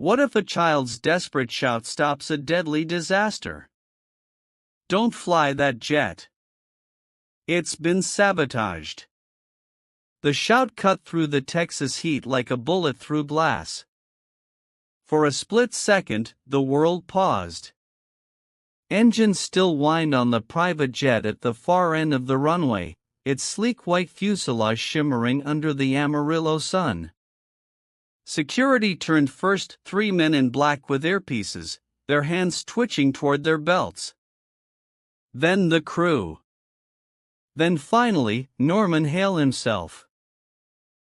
What if a child's desperate shout stops a deadly disaster? Don't fly that jet. It's been sabotaged. The shout cut through the Texas heat like a bullet through glass. For a split second, the world paused. Engines still whined on the private jet at the far end of the runway, its sleek white fuselage shimmering under the Amarillo sun. Security turned first, 3 men in black with earpieces, their hands twitching toward their belts. Then the crew. Then finally, Norman Hale himself.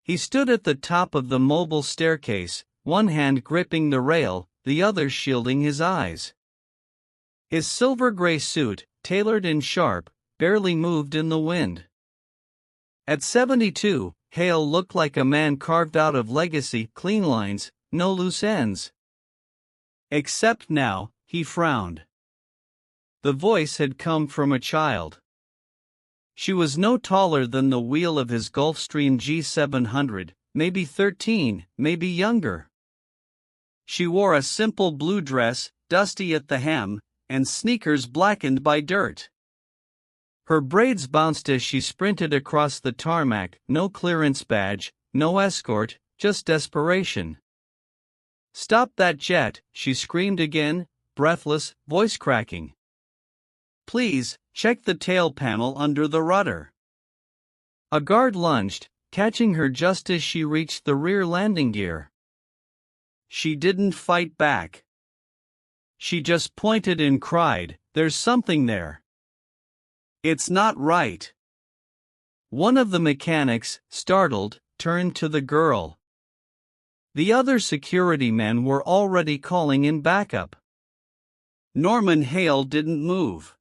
He stood at the top of the mobile staircase, one hand gripping the rail, the other shielding his eyes. His silver-gray suit, tailored and sharp, barely moved in the wind. At 72, Hale looked like a man carved out of legacy, clean lines, no loose ends. Except now, he frowned. The voice had come from a child. She was no taller than the wheel of his Gulfstream G700, maybe 13, maybe younger. She wore a simple blue dress, dusty at the hem, and sneakers blackened by dirt. Her braids bounced as she sprinted across the tarmac, no clearance badge, no escort, just desperation. "Stop that jet," she screamed again, breathless, voice cracking. "Please, check the tail panel under the rudder." A guard lunged, catching her just as she reached the rear landing gear. She didn't fight back. She just pointed and cried, "There's something there. It's not right." One of the mechanics, startled, turned to the girl. The other security men were already calling in backup. Norman Hale didn't move.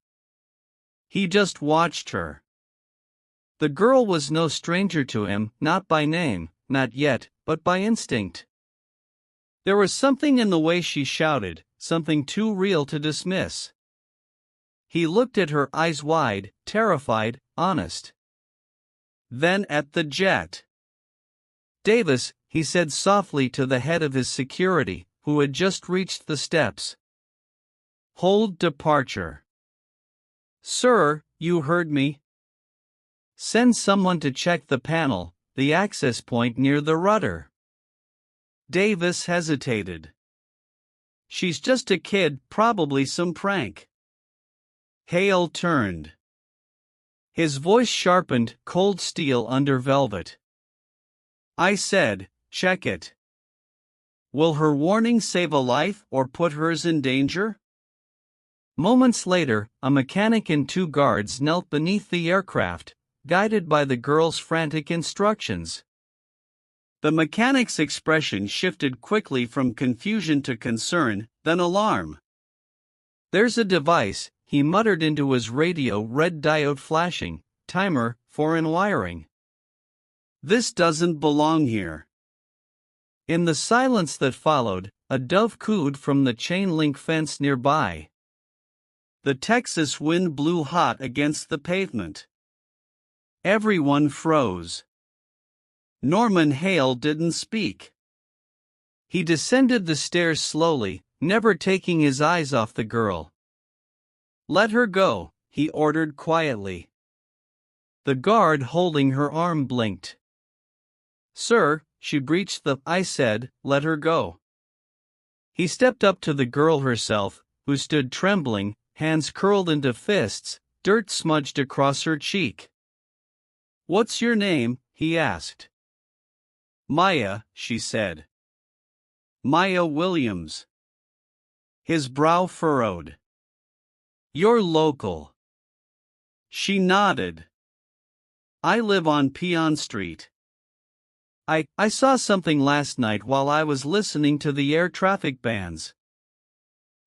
He just watched her. The girl was no stranger to him, not by name, not yet, but by instinct. There was something in the way she shouted, something too real to dismiss. He looked at her, eyes wide, terrified, honest. Then at the jet. "Davis," he said softly to the head of his security, who had just reached the steps. "Hold departure." "Sir, you heard me. Send someone to check the panel, the access point near the rudder." Davis hesitated. "She's just a kid, probably some prank." Hale turned. His voice sharpened, cold steel under velvet. "I said, check it. Will her warning save a life or put hers in danger?" Moments later, a mechanic and 2 guards knelt beneath the aircraft, guided by the girl's frantic instructions. The mechanic's expression shifted quickly from confusion to concern, then alarm. "There's a device," he muttered into his radio, red diode flashing, "timer, foreign wiring. This doesn't belong here." In the silence that followed, a dove cooed from the chain-link fence nearby. The Texas wind blew hot against the pavement. Everyone froze. Norman Hale didn't speak. He descended the stairs slowly, never taking his eyes off the girl. "Let her go," he ordered quietly. The guard holding her arm blinked. "Sir," she breached I said, let her go." He stepped up to the girl herself, who stood trembling, hands curled into fists, dirt smudged across her cheek. "What's your name?" he asked. "Maya," she said. "Maya Williams." His brow furrowed. "You're local." She nodded. "I live on Peon Street. I saw something last night while I was listening to the air traffic bans.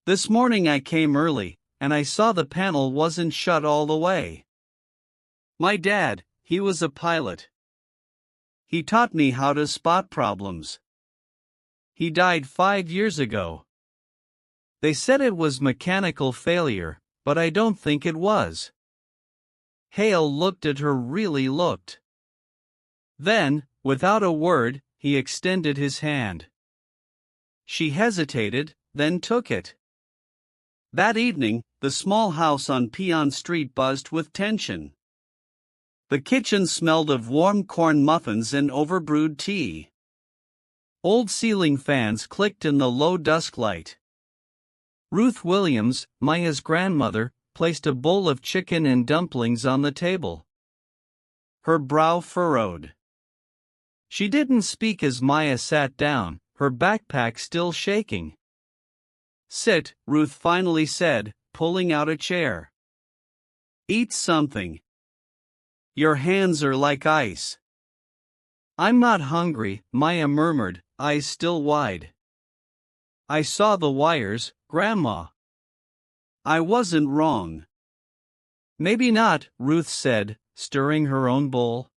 This morning I came early, and I saw the panel wasn't shut all the way. My dad, he was a pilot. He taught me how to spot problems. He died 5 years ago. They said it was mechanical failure, but I don't think it was." Hale looked at her, really looked. Then, without a word, he extended his hand. She hesitated, then took it. That evening, the small house on Peon Street buzzed with tension. The kitchen smelled of warm corn muffins and overbrewed tea. Old ceiling fans clicked in the low dusk light. Ruth Williams, Maya's grandmother, placed a bowl of chicken and dumplings on the table. Her brow furrowed. She didn't speak as Maya sat down, her backpack still shaking. "Sit," Ruth finally said, pulling out a chair. "Eat something. Your hands are like ice." "I'm not hungry," Maya murmured, eyes still wide. "I saw the wires, Grandma. I wasn't wrong." "Maybe not," Ruth said, stirring her own bowl.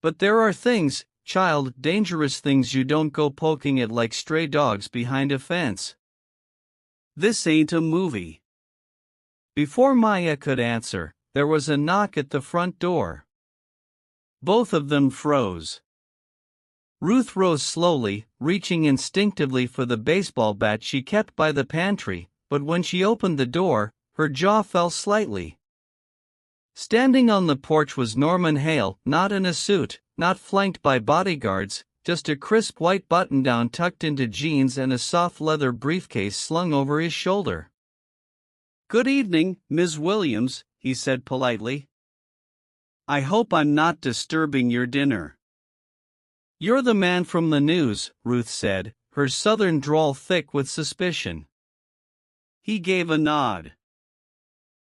"But there are things, child, dangerous things you don't go poking at like stray dogs behind a fence. This ain't a movie." Before Maya could answer, there was a knock at the front door. Both of them froze. Ruth rose slowly, reaching instinctively for the baseball bat she kept by the pantry, but when she opened the door, her jaw fell slightly. Standing on the porch was Norman Hale, not in a suit, not flanked by bodyguards, just a crisp white button-down tucked into jeans and a soft leather briefcase slung over his shoulder. "Good evening, Ms. Williams," he said politely. "I hope I'm not disturbing your dinner." "You're the man from the news," Ruth said, her southern drawl thick with suspicion. He gave a nod.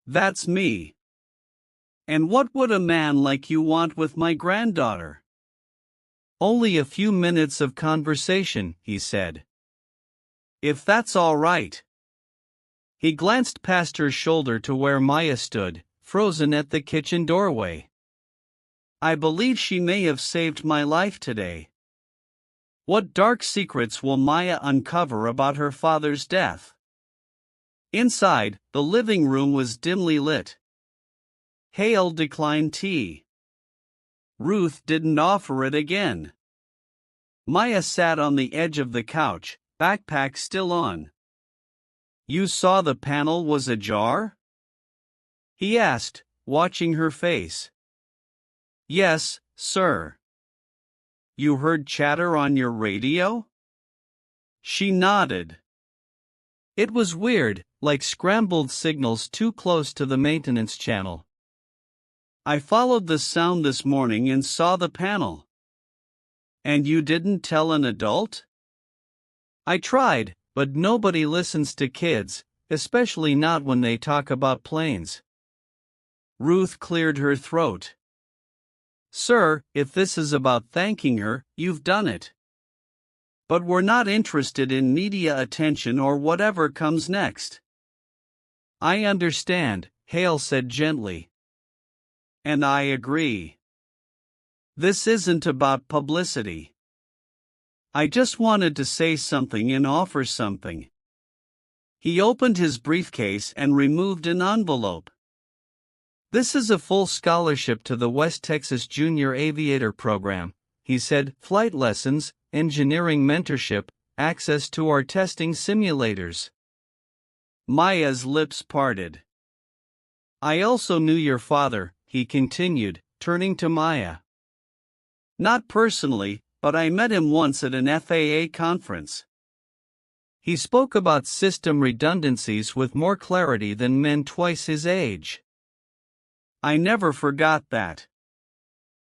"That's me. And what would a man like you want with my granddaughter?" "Only a few minutes of conversation," he said. "If that's all right." He glanced past her shoulder to where Maya stood, frozen at the kitchen doorway. "I believe she may have saved my life today." What dark secrets will Maya uncover about her father's death? Inside, the living room was dimly lit. Hale declined tea. Ruth didn't offer it again. Maya sat on the edge of the couch, backpack still on. "You saw the panel was ajar?" he asked, watching her face. "Yes, sir." "You heard chatter on your radio?" She nodded. It was weird, like scrambled signals too close to the maintenance channel. "I followed the sound this morning and saw the panel." "And you didn't tell an adult?" "I tried, but nobody listens to kids, especially not when they talk about planes." Ruth cleared her throat. "Sir, if this is about thanking her, you've done it. But we're not interested in media attention or whatever comes next." "I understand," Hale said gently. "And I agree. This isn't about publicity. I just wanted to say something and offer something." He opened his briefcase and removed an envelope. "This is a full scholarship to the West Texas Junior Aviator Program," he said. "Flight lessons, engineering mentorship, access to our testing simulators." Maya's lips parted. "I also knew your father," he continued, turning to Maya. "Not personally, but I met him once at an FAA conference. He spoke about system redundancies with more clarity than men twice his age." "I never forgot that."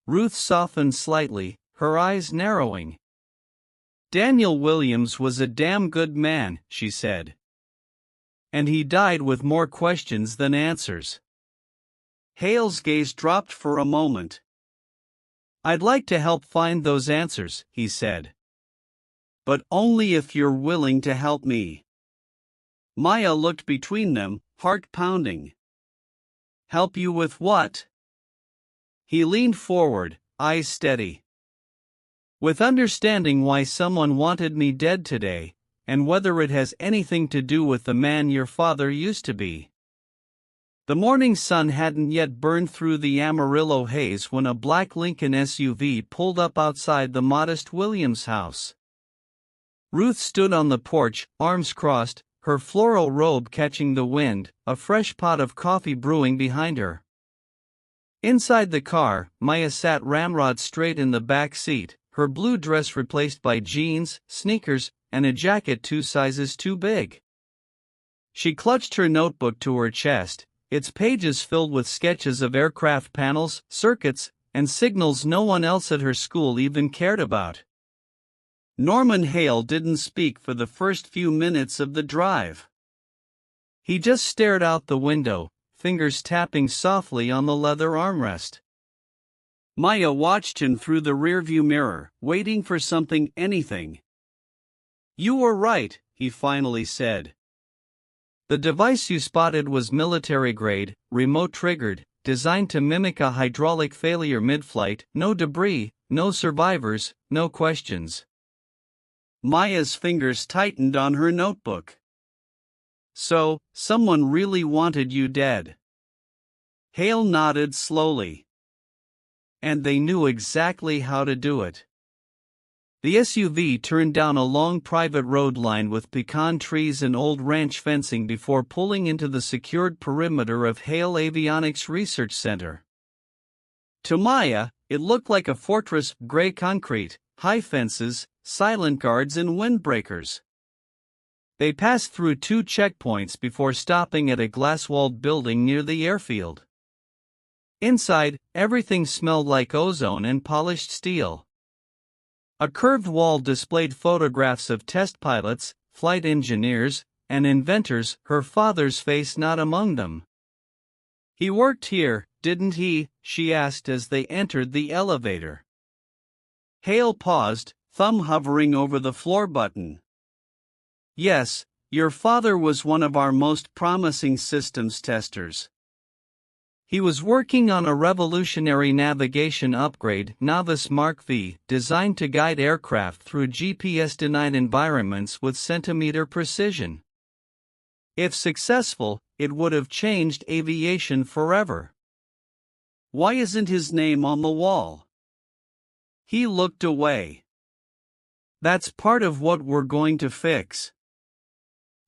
Ruth softened slightly, her eyes narrowing. "Daniel Williams was a damn good man," she said. "And he died with more questions than answers." Hale's gaze dropped for a moment. "I'd like to help find those answers," he said. "But only if you're willing to help me." Maya looked between them, heart pounding. "Help you with what?" He leaned forward, eyes steady. "With understanding why someone wanted me dead today, and whether it has anything to do with the man your father used to be." The morning sun hadn't yet burned through the Amarillo haze when a black Lincoln SUV pulled up outside the modest Williams house. Ruth stood on the porch, arms crossed, her floral robe catching the wind, a fresh pot of coffee brewing behind her. Inside the car, Maya sat ramrod straight in the back seat, her blue dress replaced by jeans, sneakers, and a jacket 2 sizes too big. She clutched her notebook to her chest, its pages filled with sketches of aircraft panels, circuits, and signals no one else at her school even cared about. Norman Hale didn't speak for the first few minutes of the drive. He just stared out the window, fingers tapping softly on the leather armrest. Maya watched him through the rearview mirror, waiting for something, anything. "You were right," he finally said. "The device you spotted was military-grade, remote-triggered, designed to mimic a hydraulic failure mid-flight, no debris, no survivors, no questions." Maya's fingers tightened on her notebook. "So, someone really wanted you dead." Hale nodded slowly. "And they knew exactly how to do it." The SUV turned down a long private road lined with pecan trees and old ranch fencing before pulling into the secured perimeter of Hale Avionics Research Center. To Maya, it looked like a fortress, gray concrete, high fences, silent guards and windbreakers. They passed through 2 checkpoints before stopping at a glass-walled building near the airfield. Inside, everything smelled like ozone and polished steel. A curved wall displayed photographs of test pilots, flight engineers, and inventors, her father's face not among them. "He worked here, didn't he?" she asked as they entered the elevator. Hale paused, thumb hovering over the floor button. "Yes, your father was one of our most promising systems testers. He was working on a revolutionary navigation upgrade, Navis Mark V, designed to guide aircraft through GPS-denied environments with centimeter precision. If successful, it would have changed aviation forever." "Why isn't his name on the wall?" He looked away. "That's part of what we're going to fix."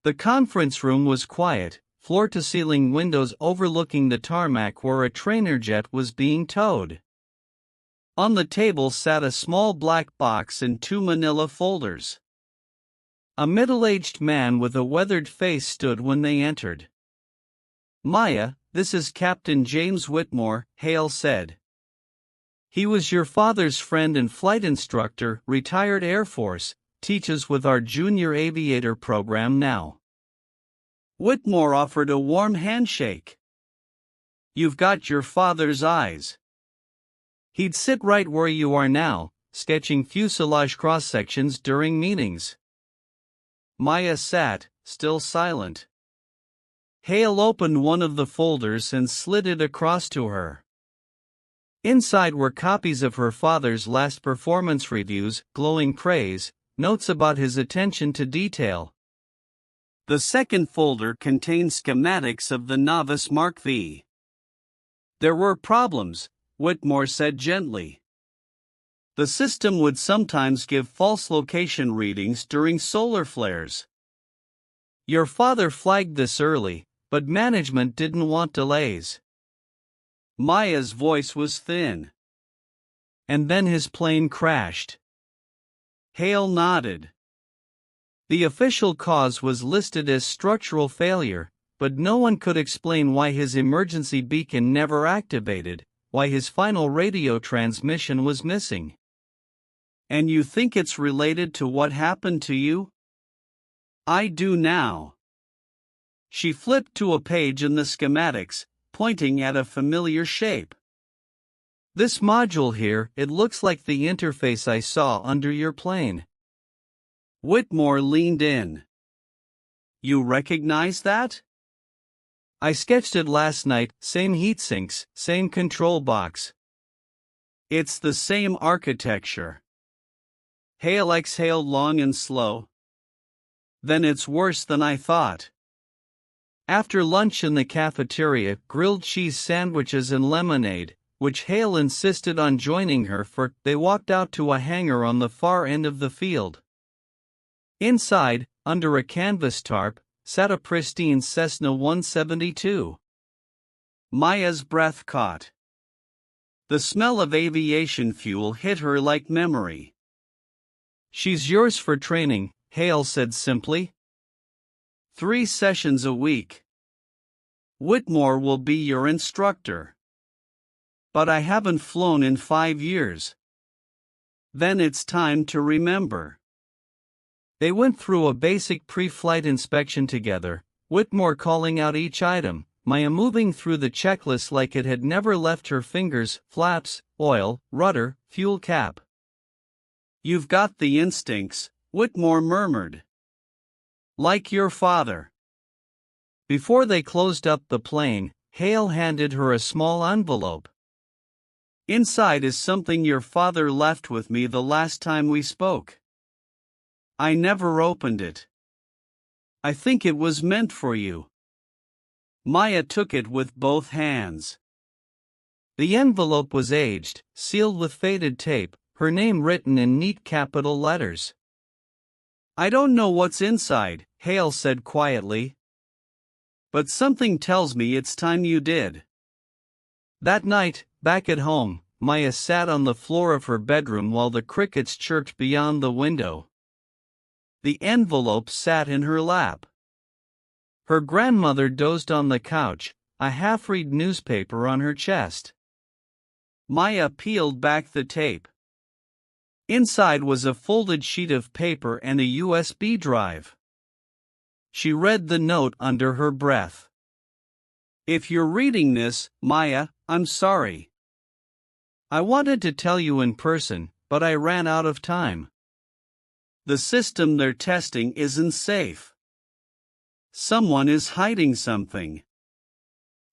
The conference room was quiet, floor-to-ceiling windows overlooking the tarmac where a trainer jet was being towed. On the table sat a small black box and 2 manila folders. A middle-aged man with a weathered face stood when they entered. "Maya, this is Captain James Whitmore," Hale said. "He was your father's friend and flight instructor, retired Air Force, teaches with our junior aviator program now." Whitmore offered a warm handshake. "You've got your father's eyes. He'd sit right where you are now, sketching fuselage cross-sections during meetings." Maya sat, still silent. Hale opened one of the folders and slid it across to her. Inside were copies of her father's last performance reviews, glowing praise, notes about his attention to detail. The second folder contained schematics of the Navis Mark V. "There were problems," Whitmore said gently. "The system would sometimes give false location readings during solar flares. Your father flagged this early, but management didn't want delays." Maya's voice was thin. "And then his plane crashed." Hale nodded. The official cause was listed as structural failure, but no one could explain why his emergency beacon never activated, why his final radio transmission was missing. "And you think it's related to what happened to you?" "I do now." She flipped to a page in the schematics, pointing at a familiar shape. "This module here, it looks like the interface I saw under your plane." Whitmore leaned in. "You recognize that?" "I sketched it last night, same heatsinks, same control box." "It's the same architecture." Hale exhaled long and slow. "Then it's worse than I thought." After lunch in the cafeteria, grilled cheese sandwiches and lemonade, which Hale insisted on joining her for, they walked out to a hangar on the far end of the field. Inside, under a canvas tarp, sat a pristine Cessna 172. Maya's breath caught. The smell of aviation fuel hit her like memory. "She's yours for training," Hale said simply. 3 sessions a week. Whitmore will be your instructor. But I haven't flown in 5 years. Then it's time to remember. They went through a basic pre-flight inspection together, Whitmore calling out each item, Maya moving through the checklist like it had never left her fingers: flaps, oil, rudder, fuel cap. "You've got the instincts," Whitmore murmured. "Like your father." Before they closed up the plane, Hale handed her a small envelope. "Inside is something your father left with me the last time we spoke. I never opened it. I think it was meant for you." Maya took it with both hands. The envelope was aged, sealed with faded tape, her name written in neat capital letters. "I don't know what's inside," Hale said quietly. "But something tells me it's time you did." That night, back at home, Maya sat on the floor of her bedroom while the crickets chirped beyond the window. The envelope sat in her lap. Her grandmother dozed on the couch, a half-read newspaper on her chest. Maya peeled back the tape. Inside was a folded sheet of paper and a USB drive. She read the note under her breath. "If you're reading this, Maya, I'm sorry. I wanted to tell you in person, but I ran out of time. The system they're testing isn't safe. Someone is hiding something.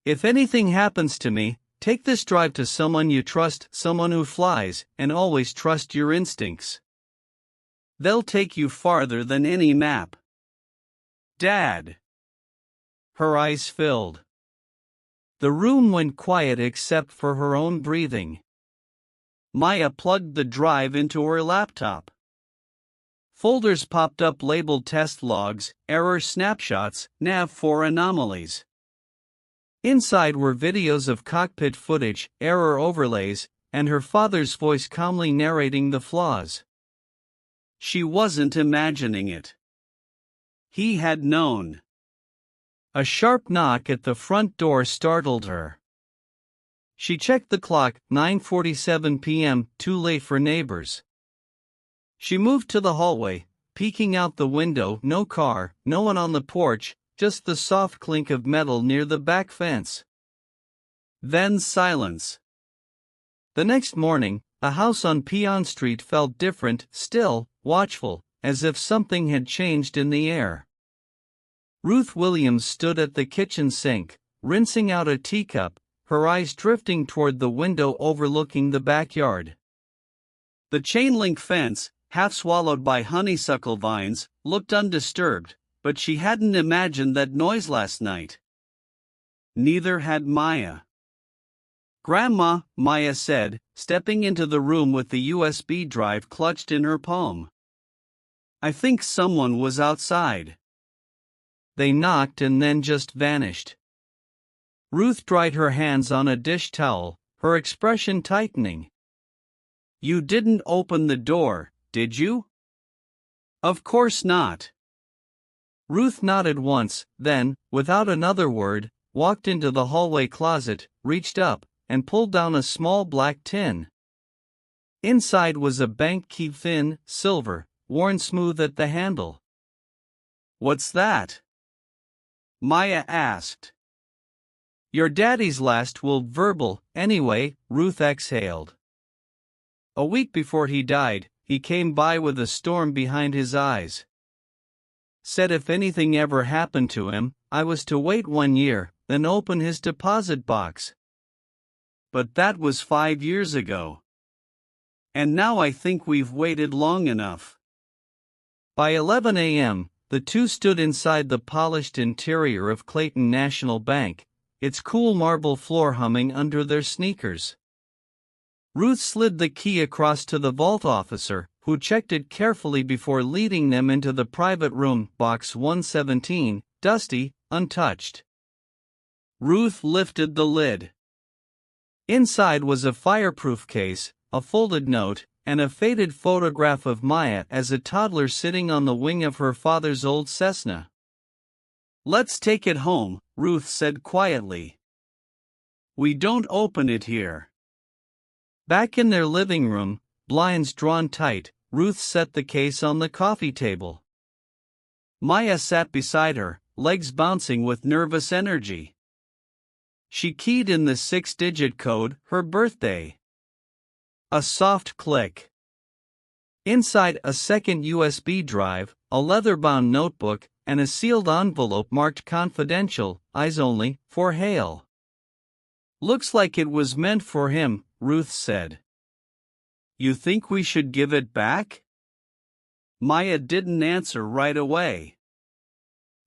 If anything happens to me, take this drive to someone you trust, someone who flies, and always trust your instincts. They'll take you farther than any map." "Dad." Her eyes filled. The room went quiet except for her own breathing. Maya plugged the drive into her laptop. Folders popped up labeled test logs, error snapshots, nav4 anomalies. Inside were videos of cockpit footage, error overlays, and her father's voice calmly narrating the flaws. She wasn't imagining it. He had known. A sharp knock at the front door startled her. She checked the clock, 9:47 p.m., too late for neighbors. She moved to the hallway, peeking out the window. No car, no one on the porch, just the soft clink of metal near the back fence. Then silence. The next morning, a house on Peon Street felt different, still, watchful, as if something had changed in the air. Ruth Williams stood at the kitchen sink, rinsing out a teacup, her eyes drifting toward the window overlooking the backyard. The chain-link fence, half swallowed by honeysuckle vines, looked undisturbed, but she hadn't imagined that noise last night. Neither had Maya. "Grandma," Maya said, stepping into the room with the USB drive clutched in her palm. "I think someone was outside." They knocked and then just vanished. Ruth dried her hands on a dish towel, her expression tightening. "You didn't open the door, did you?" "Of course not." Ruth nodded once, then, without another word, walked into the hallway closet, reached up, and pulled down a small black tin. Inside was a bank key, thin, silver, worn smooth at the handle. "What's that?" Maya asked. "Your daddy's last will verbal, anyway," Ruth exhaled. "A week before he died, he came by with a storm behind his eyes. Said if anything ever happened to him, I was to wait 1 year, then open his deposit box. But that was 5 years ago. And now I think we've waited long enough." By 11 a.m., the two stood inside the polished interior of Clayton National Bank, its cool marble floor humming under their sneakers. Ruth slid the key across to the vault officer, who checked it carefully before leading them into the private room, box 117, dusty, untouched. Ruth lifted the lid. Inside was a fireproof case, a folded note, and a faded photograph of Maya as a toddler sitting on the wing of her father's old Cessna. "Let's take it home," Ruth said quietly. "We don't open it here." Back in their living room, blinds drawn tight, Ruth set the case on the coffee table. Maya sat beside her, legs bouncing with nervous energy. She keyed in the 6-digit code, her birthday. A soft click. Inside, a second USB drive, a leather-bound notebook, and a sealed envelope marked confidential, eyes only, for Hale. "Looks like it was meant for him," Ruth said. "You think we should give it back?" Maya didn't answer right away.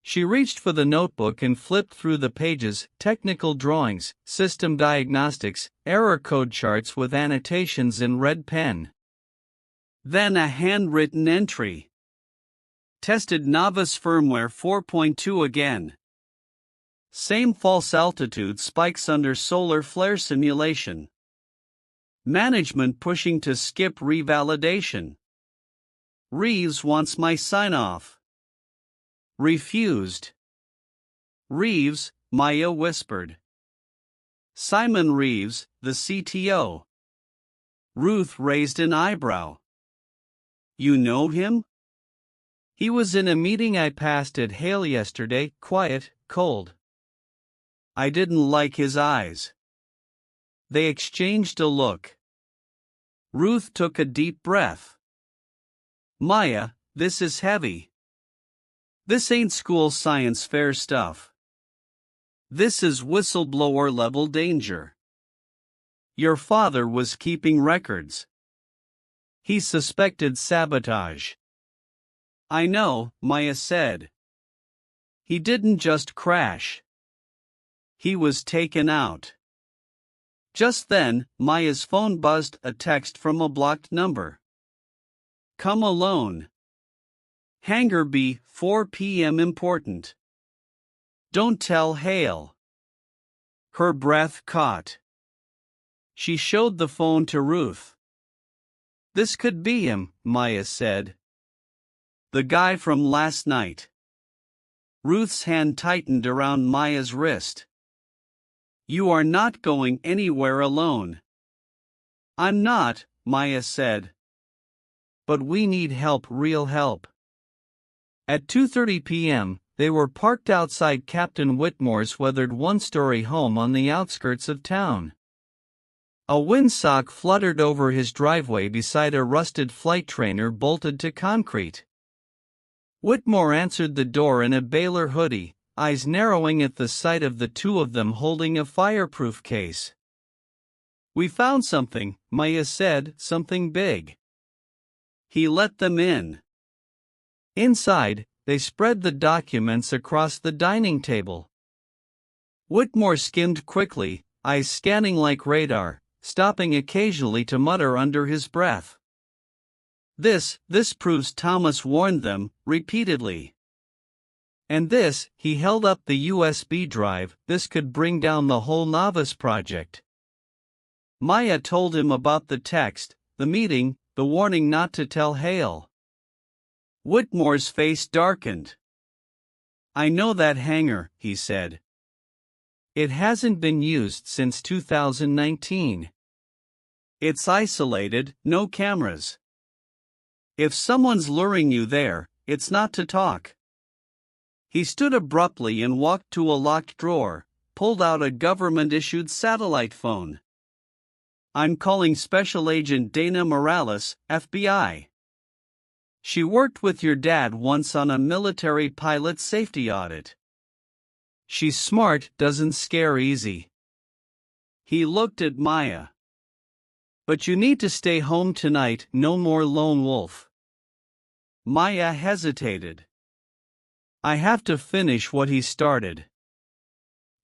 She reached for the notebook and flipped through the pages, technical drawings, system diagnostics, error code charts with annotations in red pen. Then a handwritten entry. "Tested novice firmware 4.2 again. Same false altitude spikes under solar flare simulation. Management pushing to skip revalidation. Reeves wants my sign-off. Refused." "Reeves," Maya whispered. "Simon Reeves, the CTO." Ruth raised an eyebrow. "You know him?" "He was in a meeting I passed at Hale yesterday, quiet, cold. I didn't like his eyes." They exchanged a look. Ruth took a deep breath. "Maya, this is heavy. This ain't school science fair stuff. This is whistleblower level danger. Your father was keeping records. He suspected sabotage." "I know," Maya said. "He didn't just crash. He was taken out." Just then, Maya's phone buzzed, a text from a blocked number. "Come alone. Hangar B, 4 p.m. important. Don't tell Hale." Her breath caught. She showed the phone to Ruth. "This could be him," Maya said. "The guy from last night." Ruth's hand tightened around Maya's wrist. "You are not going anywhere alone." "I'm not," Maya said. "But we need help, real help." At 2:30 p.m., they were parked outside Captain Whitmore's weathered one-story home on the outskirts of town. A windsock fluttered over his driveway beside a rusted flight trainer bolted to concrete. Whitmore answered the door in a Baylor hoodie, eyes narrowing at the sight of the two of them holding a fireproof case. "We found something," Maya said, "something big." He let them in. Inside, they spread the documents across the dining table. Whitmore skimmed quickly, eyes scanning like radar, stopping occasionally to mutter under his breath. This proves Thomas warned them," repeatedly. "And this," he held up the USB drive, "this could bring down the whole Novice project." Maya told him about the text, the meeting, the warning not to tell Hale. Whitmore's face darkened. "I know that hangar," he said. "It hasn't been used since 2019. It's isolated, no cameras. If someone's luring you there, it's not to talk." He stood abruptly and walked to a locked drawer, pulled out a government-issued satellite phone. "I'm calling Special Agent Dana Morales, FBI. She worked with your dad once on a military pilot safety audit. She's smart, doesn't scare easy." He looked at Maya. "But you need to stay home tonight, no more lone wolf." Maya hesitated. "I have to finish what he started."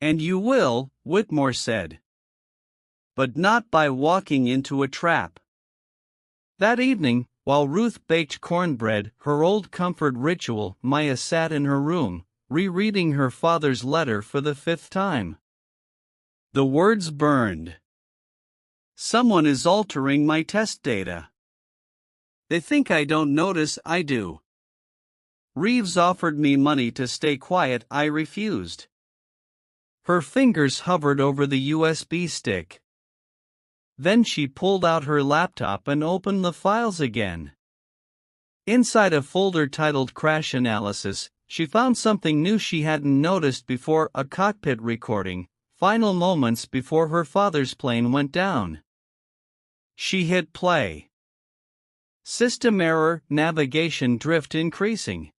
"And you will," Whitmore said. "But not by walking into a trap." That evening, While Ruth baked cornbread, her old comfort ritual, Maya sat in her room, rereading her father's letter for the 5th time. The words burned. Someone is altering my test data. They think I don't notice, I do. Reeves offered me money to stay quiet, I refused. Her fingers hovered over the USB stick. Then she pulled out her laptop and opened the files again. Inside a folder titled Crash Analysis, she found something new she hadn't noticed before: a cockpit recording, final moments before her father's plane went down. She hit play. System error, navigation drift increasing.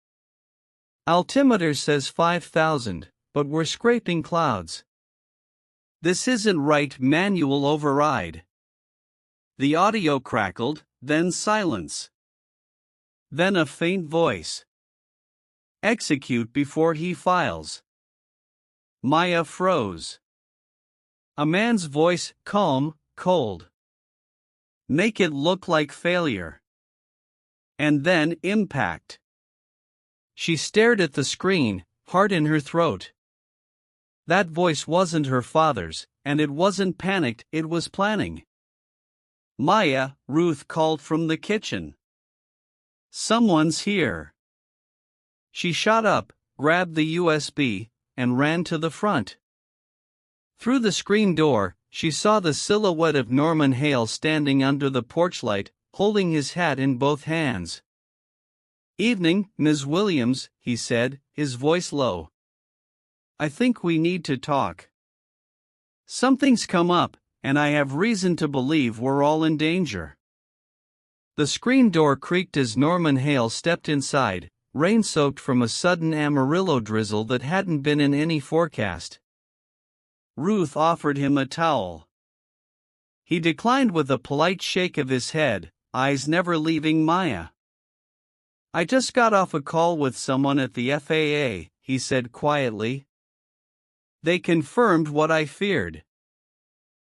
Altimeter says 5,000, but we're scraping clouds. This isn't right, manual override. The audio crackled, then silence. Then a faint voice. Execute before he files. Maya froze. A man's voice, calm, cold. Make it look like failure. And then impact. She stared at the screen, heart in her throat. That voice wasn't her father's, and it wasn't panicked, it was planning. Maya, Ruth called from the kitchen. Someone's here. She shot up, grabbed the USB, and ran to the front. Through the screen door, she saw the silhouette of Norman Hale standing under the porch light, holding his hat in both hands. "Evening, Ms. Williams," he said, his voice low. "I think we need to talk. Something's come up, and I have reason to believe we're all in danger." The screen door creaked as Norman Hale stepped inside, rain-soaked from a sudden Amarillo drizzle that hadn't been in any forecast. Ruth offered him a towel. He declined with a polite shake of his head, eyes never leaving Maya. "I just got off a call with someone at the FAA," he said quietly. "They confirmed what I feared.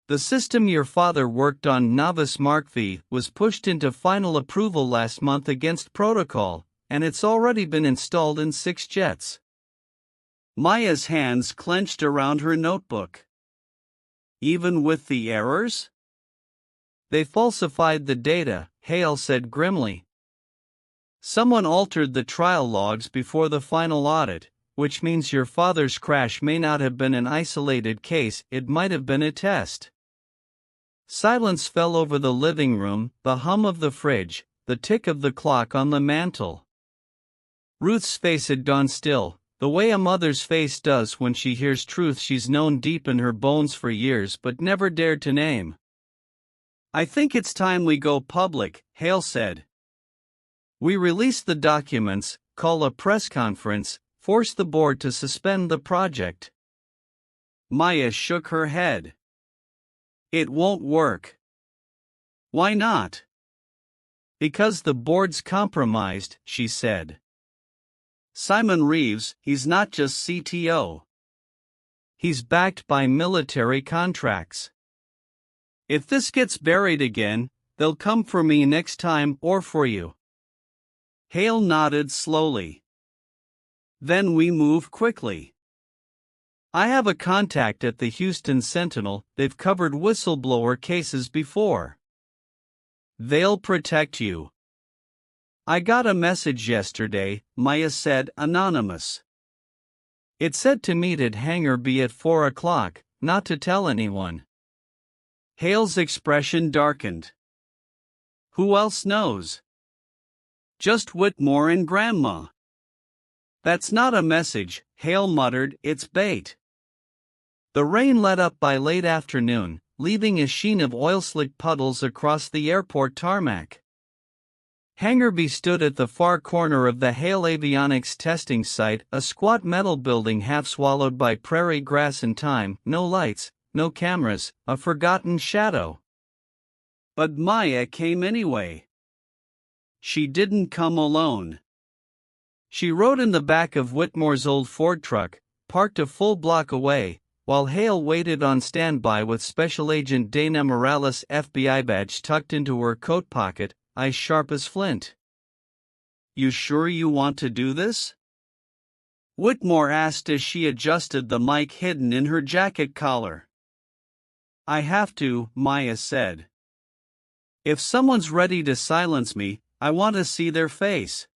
The system your father worked on, Novice Mark V, was pushed into final approval last month against protocol, and it's already been installed in 6 jets." Maya's hands clenched around her notebook. "Even with the errors?" "They falsified the data," Hale said grimly. "Someone altered the trial logs before the final audit, which means your father's crash may not have been an isolated case, it might have been a test." Silence fell over the living room, the hum of the fridge, the tick of the clock on the mantel. Ruth's face had gone still, the way a mother's face does when she hears truth she's known deep in her bones for years but never dared to name. "I think it's time we go public," Hale said. "We release the documents, call a press conference, force the board to suspend the project." Maya shook her head. "It won't work." "Why not?" "Because the board's compromised," she said. "Simon Reeves, he's not just CTO. He's backed by military contracts. If this gets buried again, they'll come for me next time, or for you." Hale nodded slowly. "Then we move quickly. I have a contact at the Houston Sentinel, they've covered whistleblower cases before. They'll protect you." "I got a message yesterday," Maya said, anonymous. "It said to meet at Hangar B at 4 o'clock, not to tell anyone." Hale's expression darkened. "Who else knows?" "Just Whitmore and Grandma." "That's not a message," Hale muttered, "it's bait." The rain let up by late afternoon, leaving a sheen of oil-slick puddles across the airport tarmac. Hangar B stood at the far corner of the Hale Avionics testing site, a squat metal building half swallowed by prairie grass and time, no lights, no cameras, a forgotten shadow. But Maya came anyway. She didn't come alone. She rode in the back of Whitmore's old Ford truck, parked a full block away, while Hale waited on standby with Special Agent Dana Morales' FBI badge tucked into her coat pocket, eyes sharp as flint. "You sure you want to do this?" Whitmore asked as she adjusted the mic hidden in her jacket collar. "I have to," Maya said. "If someone's ready to silence me, I want to see their face."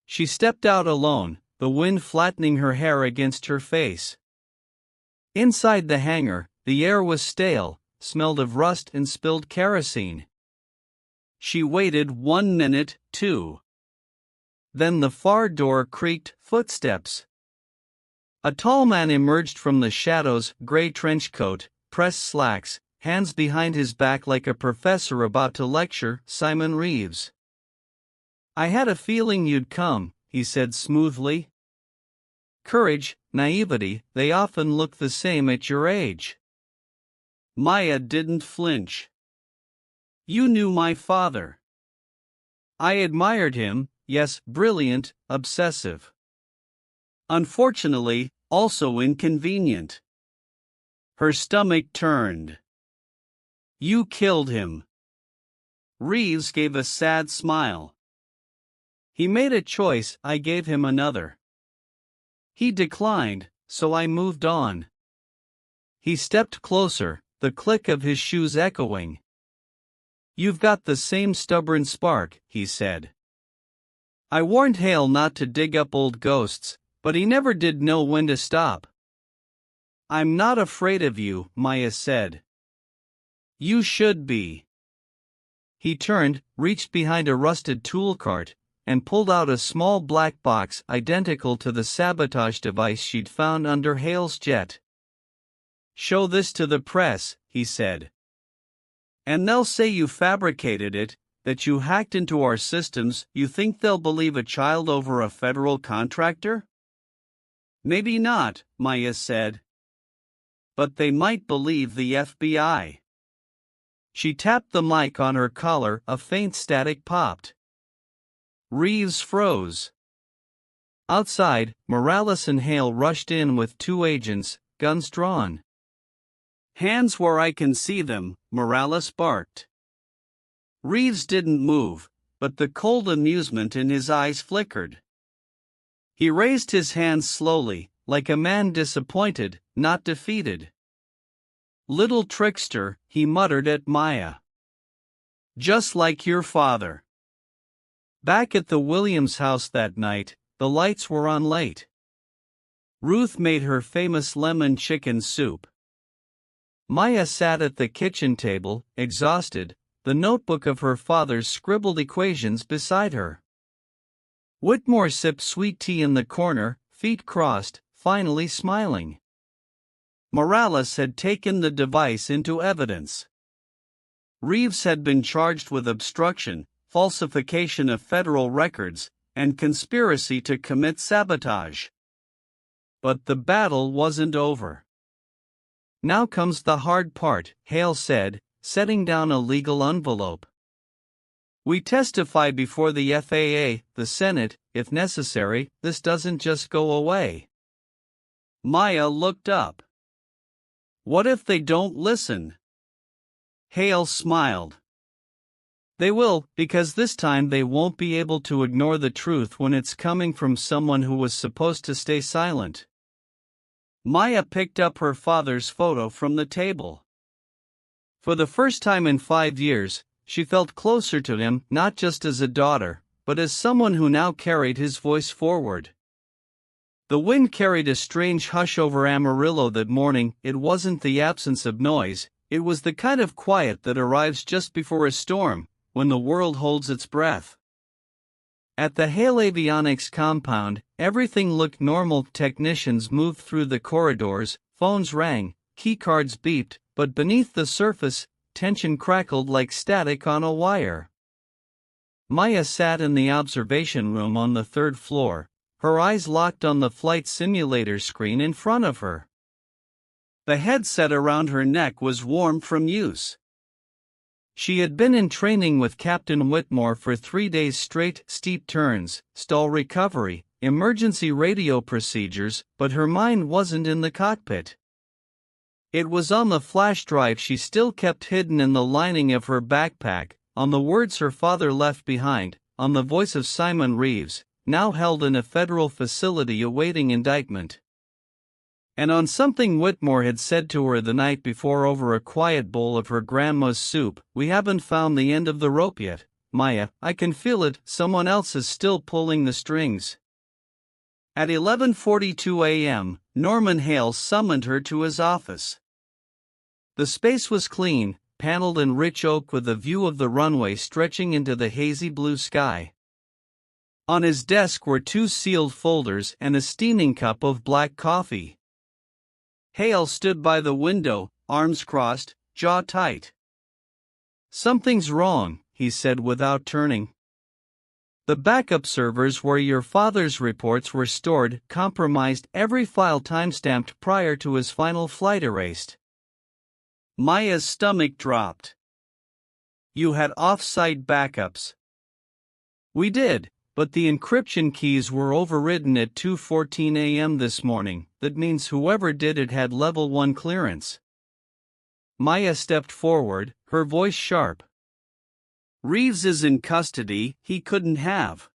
She stepped out alone, the wind flattening her hair against her face. Inside the hangar, the air was stale, smelled of rust and spilled kerosene. She waited 1 minute, 2. Then the far door creaked, footsteps. A tall man emerged from the shadows, gray trench coat, pressed slacks, hands behind his back like a professor about to lecture. "Simon Reeves." "I had a feeling you'd come," he said smoothly. "Courage, naivety, they often look the same at your age." Maya didn't flinch. "You knew my father." "I admired him, yes, brilliant, obsessive. Unfortunately, also inconvenient." Her stomach turned. "You killed him." Reeves gave a sad smile. "He made a choice, I gave him another. He declined, so I moved on." He stepped closer, the click of his shoes echoing. "You've got the same stubborn spark," he said. "I warned Hale not to dig up old ghosts, but he never did know when to stop." "I'm not afraid of you," Maya said. "You should be." He turned, reached behind a rusted tool cart, and pulled out a small black box identical to the sabotage device she'd found under Hale's jet. "Show this to the press," he said. "And they'll say you fabricated it, that you hacked into our systems. You think they'll believe a child over a federal contractor?" "Maybe not," Maya said. "But they might believe the FBI." She tapped the mic on her collar, a faint static popped. Reeves froze. Outside, Morales and Hale rushed in with 2 agents, guns drawn. "Hands where I can see them," Morales barked. Reeves didn't move, but the cold amusement in his eyes flickered. He raised his hands slowly, like a man disappointed, not defeated. "Little trickster," he muttered at Maya. "Just like your father." Back at the Williams house that night, the lights were on late. Ruth made her famous lemon chicken soup. Maya sat at the kitchen table, exhausted, the notebook of her father's scribbled equations beside her. Whitmore sipped sweet tea in the corner, feet crossed, finally smiling. Morales had taken the device into evidence. Reeves had been charged with obstruction, falsification of federal records, and conspiracy to commit sabotage. But the battle wasn't over. "Now comes the hard part," Hale said, setting down a legal envelope. "We testify before the FAA, the Senate, if necessary. This doesn't just go away." Maya looked up. "What if they don't listen?" Hale smiled. "They will, because this time they won't be able to ignore the truth when it's coming from someone who was supposed to stay silent." Maya picked up her father's photo from the table. For the first time in 5 years, she felt closer to him, not just as a daughter, but as someone who now carried his voice forward. The wind carried a strange hush over Amarillo that morning. It wasn't the absence of noise, it was the kind of quiet that arrives just before a storm, when the world holds its breath. At the Hale Avionics compound, everything looked normal. Technicians moved through the corridors, phones rang, keycards beeped, but beneath the surface, tension crackled like static on a wire. Maya sat in the observation room on the 3rd floor, her eyes locked on the flight simulator screen in front of her. The headset around her neck was warm from use. She had been in training with Captain Whitmore for 3 days straight, steep turns, stall recovery, emergency radio procedures, but her mind wasn't in the cockpit. It was on the flash drive she still kept hidden in the lining of her backpack, on the words her father left behind, on the voice of Simon Reeves, now held in a federal facility awaiting indictment. And on something Whitmore had said to her the night before over a quiet bowl of her grandma's soup: "We haven't found the end of the rope yet, Maya, I can feel it, someone else is still pulling the strings." At 11:42 a.m., Norman Hale summoned her to his office. The space was clean, paneled in rich oak with a view of the runway stretching into the hazy blue sky. On his desk were 2 sealed folders and a steaming cup of black coffee. Hale stood by the window, arms crossed, jaw tight. "Something's wrong," he said without turning. "The backup servers where your father's reports were stored compromised, every file timestamped prior to his final flight erased." Maya's stomach dropped. "You had off-site backups." "We did, but the encryption keys were overridden at 2:14 a.m. this morning. That means whoever did it had level 1 clearance." Maya stepped forward, her voice sharp. "Reeves is in custody, he couldn't have."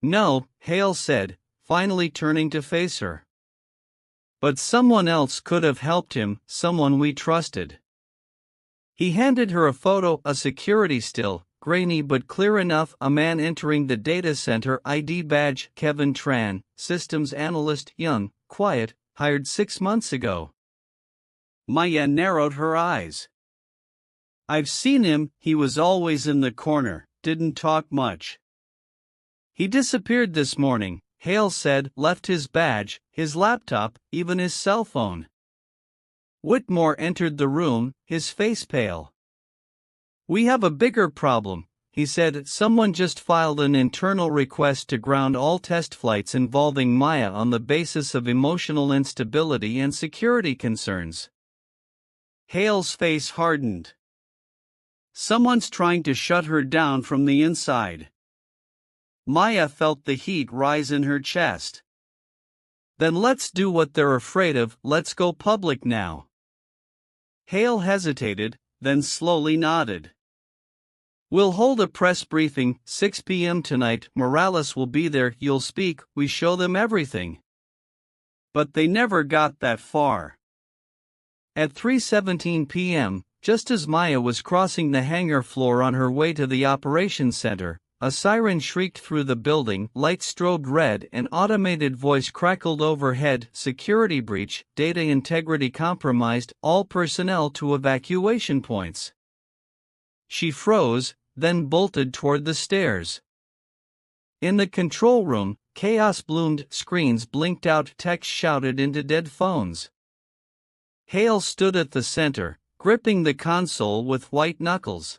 "No," Hale said, finally turning to face her. "But someone else could have helped him, someone we trusted." He handed her a photo, a security still, grainy but clear enough, a man entering the data center, ID badge, Kevin Tran, systems analyst, young, quiet, hired 6 months ago. Maya narrowed her eyes. "I've seen him, he was always in the corner, didn't talk much." "He disappeared this morning," Hale said, "left his badge, his laptop, even his cell phone." Whitmore entered the room, his face pale. "We have a bigger problem," he said. "Someone just filed an internal request to ground all test flights involving Maya on the basis of emotional instability and security concerns." Hale's face hardened. "Someone's trying to shut her down from the inside." Maya felt the heat rise in her chest. "Then let's do what they're afraid of, let's go public now." Hale hesitated, then slowly nodded. "We'll hold a press briefing, 6 p.m. tonight, Morales will be there, you'll speak, we show them everything." But they never got that far. At 3:17 p.m., just as Maya was crossing the hangar floor on her way to the operations center, a siren shrieked through the building, lights strobed red, an automated voice crackled overhead: "Security breach, data integrity compromised, all personnel to evacuation points." She froze, then bolted toward the stairs. In the control room, chaos bloomed, screens blinked out, text shouted into dead phones. Hale stood at the center, gripping the console with white knuckles.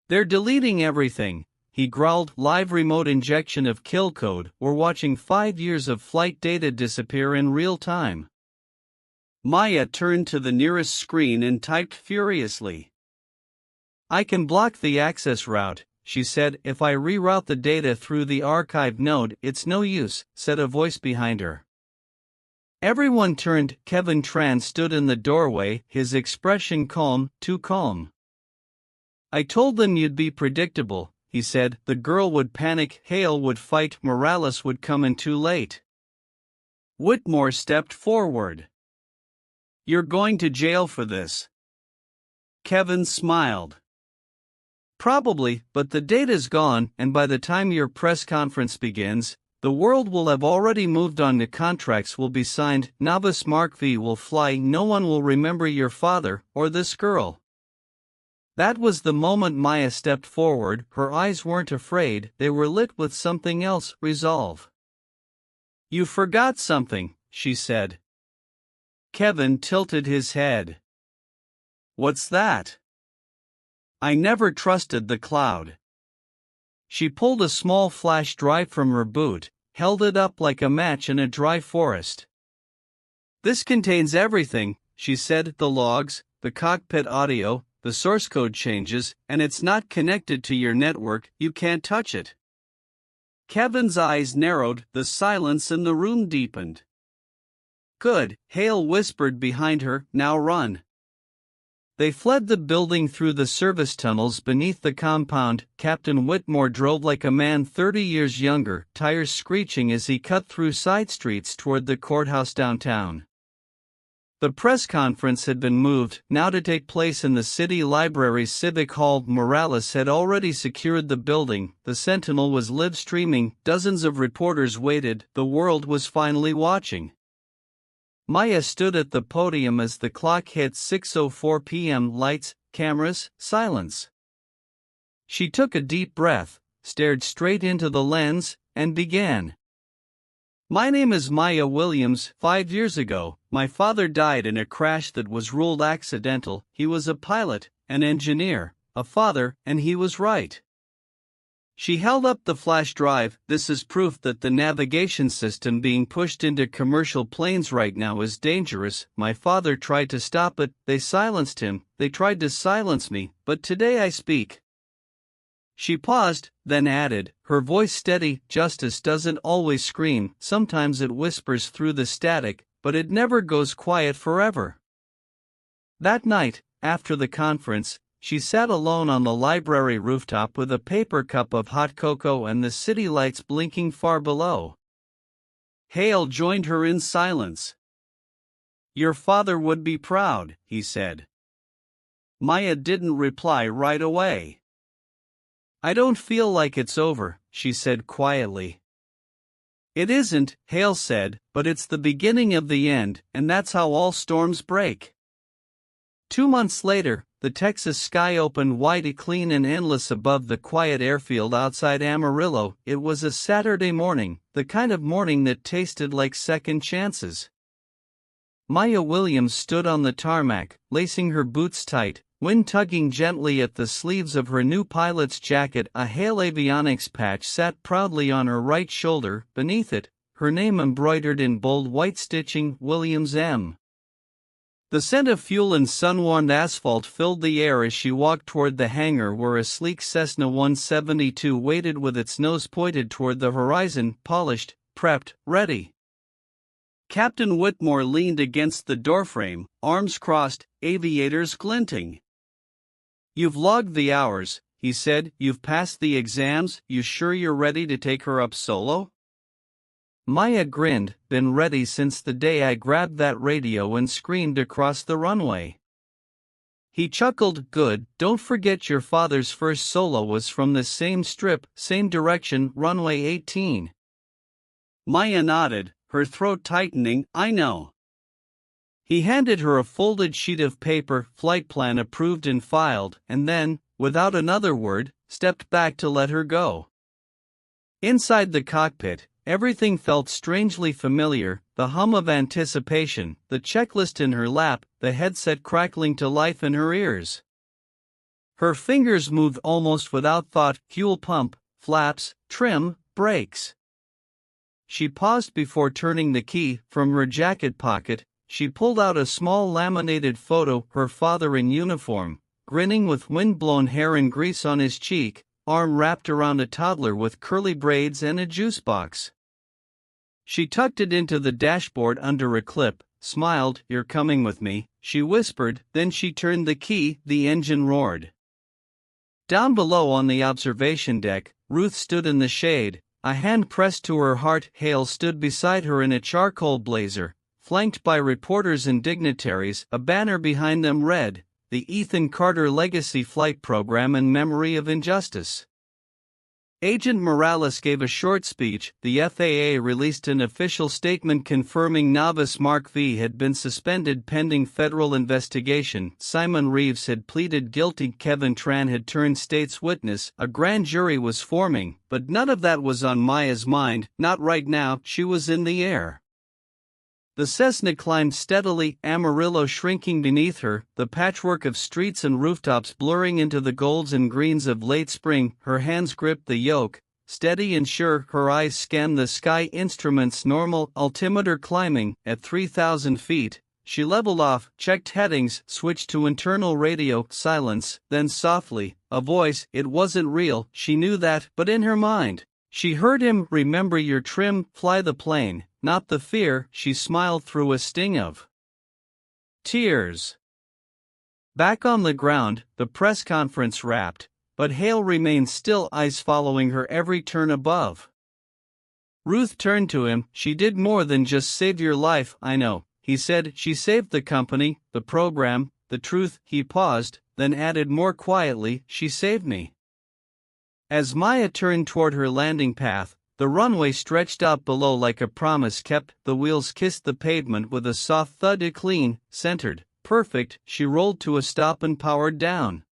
"They're deleting everything," he growled. "Live remote injection of kill code, we're watching 5 years of flight data disappear in real time." Maya turned to the nearest screen and typed furiously. "I can block the access route," she said. "If I reroute the data through the archive node, it's no use," said a voice behind her. Everyone turned. Kevin Tran stood in the doorway, his expression calm, too calm. "I told them you'd be predictable," he said. "The girl would panic, Hale would fight, Morales would come in too late." Whitmore stepped forward. "You're going to jail for this." Kevin smiled. "Probably, but the data's gone, and by the time your press conference begins, the world will have already moved on. The contracts will be signed, Navas Mark V will fly, no one will remember your father, or this girl." That was the moment Maya stepped forward. Her eyes weren't afraid, they were lit with something else, resolve. "You forgot something," she said. Kevin tilted his head. "What's that?" "I never trusted the cloud." She pulled a small flash drive from her boot, held it up like a match in a dry forest. "This contains everything," she said, "the logs, the cockpit audio, the source code changes, and it's not connected to your network, you can't touch it." Kevin's eyes narrowed, the silence in the room deepened. "Good," Hale whispered behind her, "now run." They fled the building through the service tunnels beneath the compound. Captain Whitmore drove like a man 30 years younger, tires screeching as he cut through side streets toward the courthouse downtown. The press conference had been moved, now to take place in the city library's civic hall. Morales had already secured the building, the Sentinel was live streaming, dozens of reporters waited, the world was finally watching. Maya stood at the podium as the clock hit 6:04 p.m. Lights, cameras, silence. She took a deep breath, stared straight into the lens, and began. My name is Maya Williams. 5 years ago, my father died in a crash that was ruled accidental. He was a pilot, an engineer, a father, and he was right. She held up the flash drive. This is proof that the navigation system being pushed into commercial planes right now is dangerous. My father tried to stop it, they silenced him, they tried to silence me, but today I speak. She paused, then added, her voice steady, justice doesn't always scream, sometimes it whispers through the static, but it never goes quiet forever. That night, after the conference, she sat alone on the library rooftop with a paper cup of hot cocoa and the city lights blinking far below. Hale joined her in silence. Your father would be proud, he said. Maya didn't reply right away. I don't feel like it's over, she said quietly. It isn't, Hale said, but it's the beginning of the end, and that's how all storms break. 2 months later, the Texas sky opened wide, clean and endless above the quiet airfield outside Amarillo. It was a Saturday morning, the kind of morning that tasted like second chances. Maya Williams stood on the tarmac, lacing her boots tight, wind tugging gently at the sleeves of her new pilot's jacket. A Hale Avionics patch sat proudly on her right shoulder. Beneath it, her name embroidered in bold white stitching, Williams M. The scent of fuel and sun-warmed asphalt filled the air as she walked toward the hangar where a sleek Cessna 172 waited with its nose pointed toward the horizon, polished, prepped, ready. Captain Whitmore leaned against the doorframe, arms crossed, aviators glinting. You've logged the hours, he said, you've passed the exams, you sure you're ready to take her up solo? Maya grinned, been ready since the day I grabbed that radio and screamed across the runway. He chuckled, good, don't forget your father's first solo was from the same strip, same direction, runway 18. Maya nodded, her throat tightening, I know. He handed her a folded sheet of paper, flight plan approved and filed, and then, without another word, stepped back to let her go. Inside the cockpit, everything felt strangely familiar, the hum of anticipation, the checklist in her lap, the headset crackling to life in her ears. Her fingers moved almost without thought, fuel pump, flaps, trim, brakes. She paused before turning the key. From her jacket pocket, she pulled out a small laminated photo, her father in uniform, grinning with wind-blown hair and grease on his cheek, arm wrapped around a toddler with curly braids and a juice box. She tucked it into the dashboard under a clip, smiled, you're coming with me, she whispered, then she turned the key, the engine roared. Down below on the observation deck, Ruth stood in the shade, a hand pressed to her heart. Hale stood beside her in a charcoal blazer, flanked by reporters and dignitaries. A banner behind them read, the Ethan Carter Legacy Flight Program in Memory of Injustice. Agent Morales gave a short speech. The FAA released an official statement confirming novice Mark V had been suspended pending federal investigation. Simon Reeves had pleaded guilty. Kevin Tran had turned state's witness. A grand jury was forming, but none of that was on Maya's mind, not right now. She was in the air. The Cessna climbed steadily, Amarillo shrinking beneath her, the patchwork of streets and rooftops blurring into the golds and greens of late spring. Her hands gripped the yoke, steady and sure. Her eyes scanned the sky. Instruments normal, altimeter climbing. At 3,000 feet, she leveled off, checked headings, switched to internal radio. Silence, then softly, a voice. It wasn't real, she knew that, but in her mind, she heard him. Remember your trim, fly the plane. Not the fear. She smiled through a sting of tears. Back on the ground, the press conference wrapped, but Hale remained still, eyes following her every turn above. Ruth turned to him. "She did more than just save your life, I know," he said. "She saved the company, the program, the truth." He paused, then added more quietly, "She saved me." As Maya turned toward her landing path, the runway stretched out below like a promise kept. The wheels kissed the pavement with a soft thud. Clean, centered, perfect. She rolled to a stop and powered down.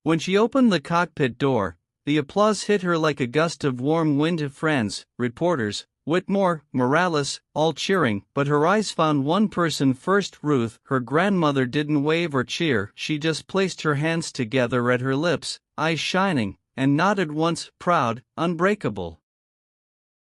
When she opened the cockpit door, the applause hit her like a gust of warm wind. Friends, reporters, Whitmore, Morales, all cheering, but her eyes found one person first. Ruth. Her grandmother didn't wave or cheer, she just placed her hands together at her lips, eyes shining, and nodded once, proud, unbreakable.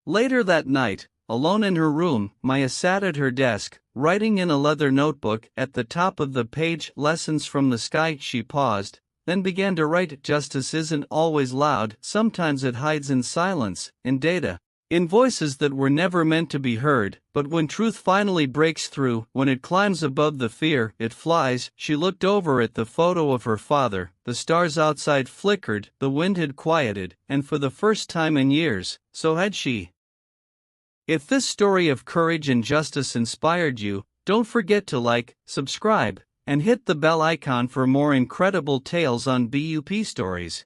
Later that night, alone in her room, Maya sat at her desk, writing in a leather notebook. At the top of the page, "Lessons from the Sky." She paused, then began to write. Justice isn't always loud, sometimes it hides in silence, in data, in voices that were never meant to be heard. But when truth finally breaks through, when it climbs above the fear, it flies. She looked over at the photo of her father. The stars outside flickered, the wind had quieted, and for the first time in years, so had she. If this story of courage and justice inspired you, don't forget to like, subscribe, and hit the bell icon for more incredible tales on BUP Stories.